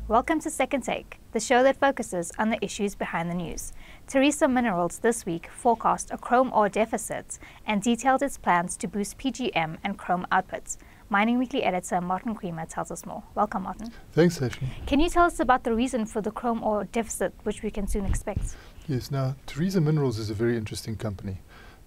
Welcome to Second Take, the show that focuses on the issues behind the news. Tharisa Minerals this week forecast a chrome ore deficit and detailed its plans to boost PGM and chrome outputs. Mining Weekly editor Martin Creamer tells us more. Welcome, Martin. Thanks, Sashnee. Can you tell us about the reason for the chrome ore deficit, which we can soon expect? Yes, now, Tharisa Minerals is a very interesting company.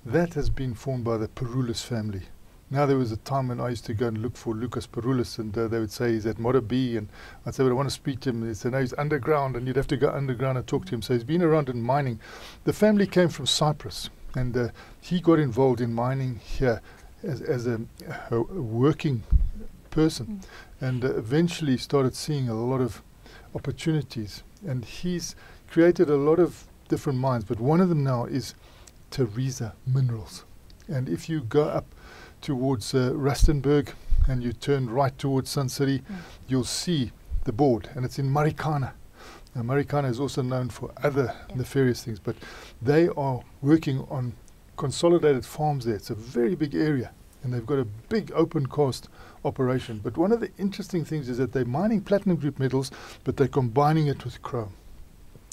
That has been formed by the Peroulis family. Now, there was a time when I used to go and look for Lucas Peroulis, and they would say he's at Modder B, and I'd say, but I want to speak to him. They'd say, no, he's underground, and you'd have to go underground and talk to him. So he's been around in mining. The family came from Cyprus, and he got involved in mining here as a working person, and eventually started seeing a lot of opportunities. And he's created a lot of different mines, but one of them now is Tharisa Minerals. And if you go up towards Rustenburg and you turn right towards Sun City, you'll see the board, and it's in Marikana. Now, Marikana is also known for other nefarious things, but they are working on consolidated farms there. It's a very big area, and they've got a big open cast operation. But one of the interesting things is that they're mining platinum group metals, but they're combining it with chrome.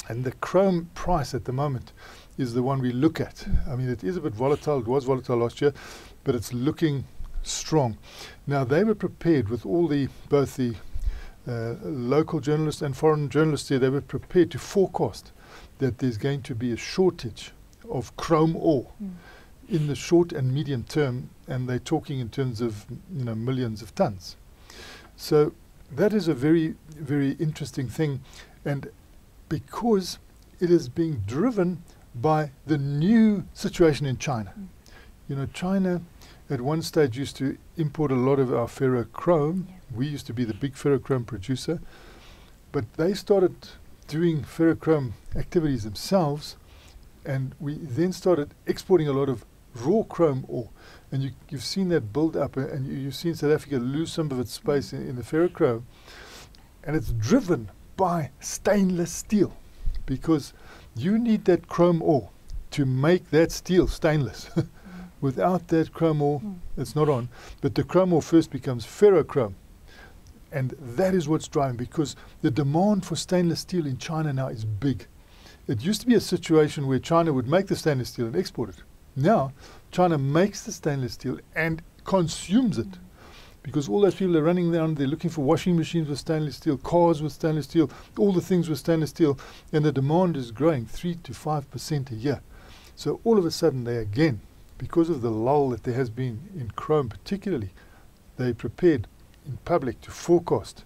And the chrome price at the moment is the one we look at. I mean, it is a bit volatile. It was volatile last year, but it's looking strong. Now, they were prepared with all both the local journalists and foreign journalists there. They were prepared to forecast that there's going to be a shortage of chrome ore in the short and medium term, and they're talking in terms of millions of tons. So that is a very, very interesting thing, and because it is being driven by the new situation in China. China at one stage used to import a lot of our ferrochrome. We used to be the big ferrochrome producer, but they started doing ferrochrome activities themselves, and we then started exporting a lot of raw chrome ore. And you've seen that build up, and you've seen South Africa lose some of its space in the ferrochrome, and it's driven by stainless steel, because you need that chrome ore to make that steel stainless. Without that chrome ore, it's not on. But the chrome ore first becomes ferrochrome. And that is what's driving, because the demand for stainless steel in China now is big. It used to be a situation where China would make the stainless steel and export it. Now, China makes the stainless steel and consumes it. Because all those people are running around, they're looking for washing machines with stainless steel, cars with stainless steel, all the things with stainless steel, and the demand is growing 3 to 5% a year. So all of a sudden they again, because of the lull that there has been in chrome particularly, they prepared in public to forecast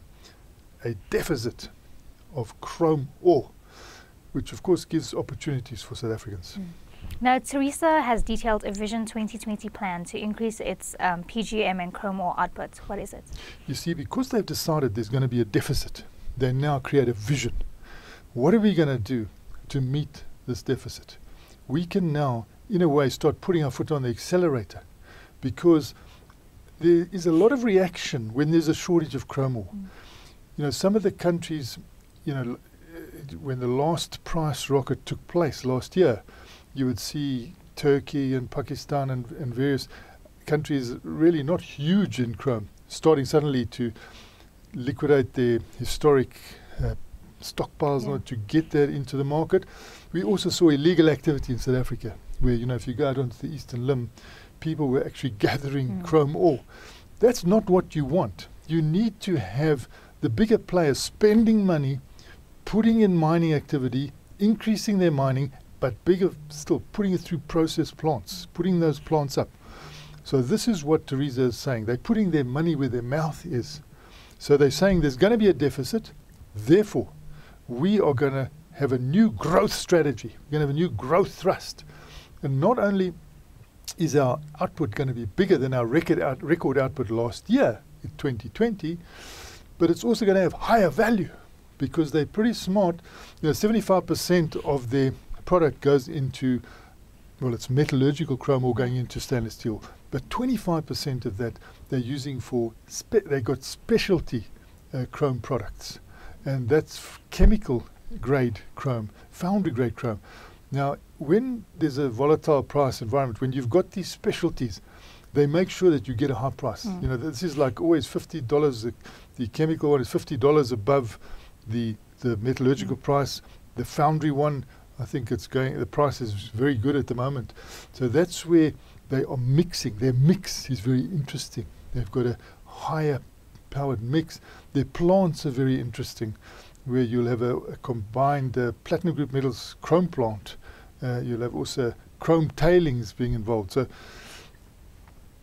a deficit of chrome ore, which of course gives opportunities for South Africans. Now, Tharisa has detailed a Vision 2020 plan to increase its PGM and chrome ore output. What is it? You see, because they've decided there's going to be a deficit, they now create a vision. What are we going to do to meet this deficit? We can now, in a way, start putting our foot on the accelerator, because there is a lot of reaction when there's a shortage of chrome ore. Some of the countries, when the last price rocket took place last year, you would see Turkey and Pakistan and various countries really not huge in chrome, starting suddenly to liquidate their historic stockpiles to get that into the market. We also saw illegal activity in South Africa, where, if you go out onto the eastern limb, people were actually gathering chrome ore. That's not what you want. You need to have the bigger players spending money, putting in mining activity, increasing their mining, but bigger still, putting it through process plants, putting those plants up. So this is what Tharisa is saying. They're putting their money where their mouth is. So they're saying there's going to be a deficit, therefore we are going to have a new growth strategy. We're going to have a new growth thrust. And not only is our output going to be bigger than our record output last year in 2020, but it's also going to have higher value, because they're pretty smart. 75% of their product goes into, it's metallurgical chrome ore going into stainless steel, but 25% of that they're using for, they got specialty chrome products, and that's chemical grade chrome, foundry grade chrome. Now, when there's a volatile price environment, when you've got these specialties, they make sure that you get a high price. This is like always $50, the chemical one is $50 above the metallurgical price, the foundry one, I think the price is very good at the moment. So that's where they are mixing. Their mix is very interesting. They've got a higher powered mix. Their plants are very interesting, where you'll have a combined platinum group metals chrome plant. You'll have also chrome tailings being involved. So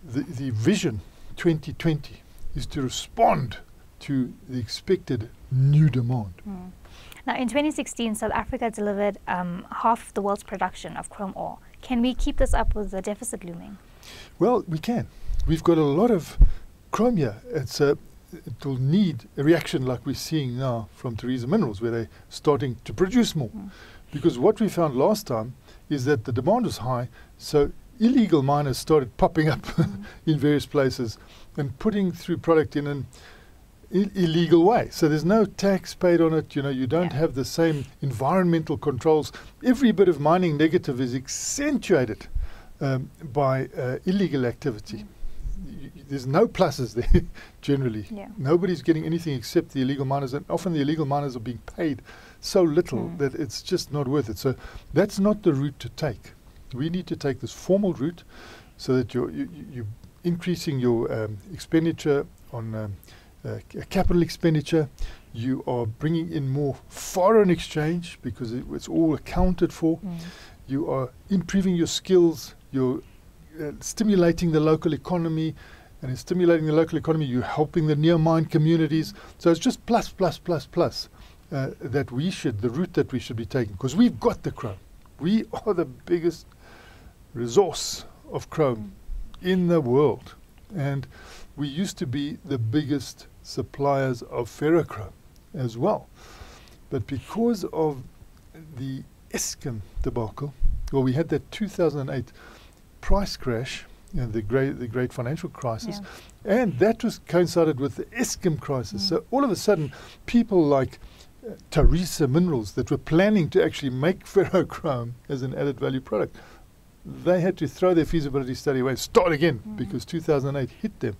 the vision 2020 is to respond to the expected new demand. Now, in 2016, South Africa delivered half the world's production of chrome ore. Can we keep this up with the deficit looming? Well, we can. We've got a lot of chrome here. It will need a reaction like we're seeing now from Tharisa Minerals, where they're starting to produce more. Because what we found last time is that the demand was high, so illegal miners started popping up in various places and putting through product in an illegal way. So there's no tax paid on it. You don't have the same environmental controls. Every bit of mining negative is accentuated by illegal activity. There's no pluses there generally. Nobody's getting anything except the illegal miners, and often the illegal miners are being paid so little that it's just not worth it. So that's not the route to take. We need to take this formal route so that you're increasing your expenditure on capital expenditure. You are bringing in more foreign exchange because it's all accounted for. You are improving your skills. You're stimulating the local economy, and in stimulating the local economy, you're helping the near-mine communities. So it's just plus the route that we should be taking, because we've got the chrome. We are the biggest resource of chrome in the world, and we used to be the biggest suppliers of ferrochrome as well. But because of the Eskom debacle, well, we had that 2008 price crash, the great financial crisis, and that was coincided with the Eskom crisis. So all of a sudden, people like Tharisa Minerals that were planning to actually make ferrochrome as an added value product, they had to throw their feasibility study away and start again because 2008 hit them.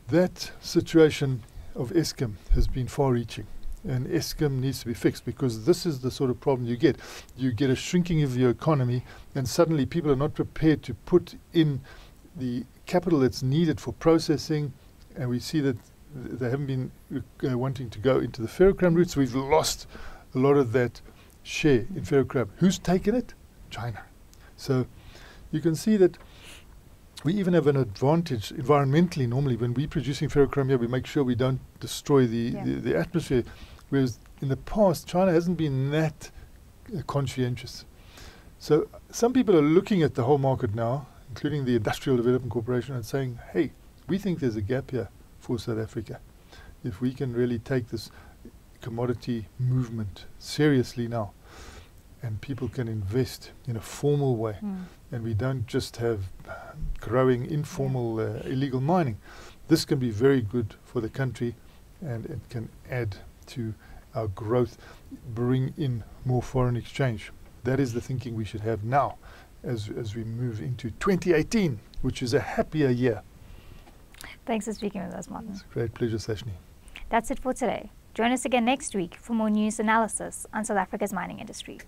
That situation of Eskom has been far-reaching, and Eskom needs to be fixed, because this is the sort of problem you get. You get a shrinking of your economy, and suddenly people are not prepared to put in the capital that's needed for processing, and we see that they haven't been wanting to go into the ferrochrome route, so we've lost a lot of that share in ferrochrome. Who's taken it? China. So you can see that we even have an advantage environmentally. Normally, when we're producing ferrochrome here, we make sure we don't destroy the atmosphere, whereas in the past, China hasn't been that conscientious. So some people are looking at the whole market now, including the Industrial Development Corporation, and saying, hey, we think there's a gap here for South Africa. If we can really take this commodity movement seriously now, and people can invest in a formal way, and we don't just have growing informal illegal mining. This can be very good for the country, and it can add to our growth, bring in more foreign exchange. That is the thinking we should have now as we move into 2018, which is a happier year. Thanks for speaking with us, Martin. It's a great pleasure, Sashnee. That's it for today. Join us again next week for more news analysis on South Africa's mining industry.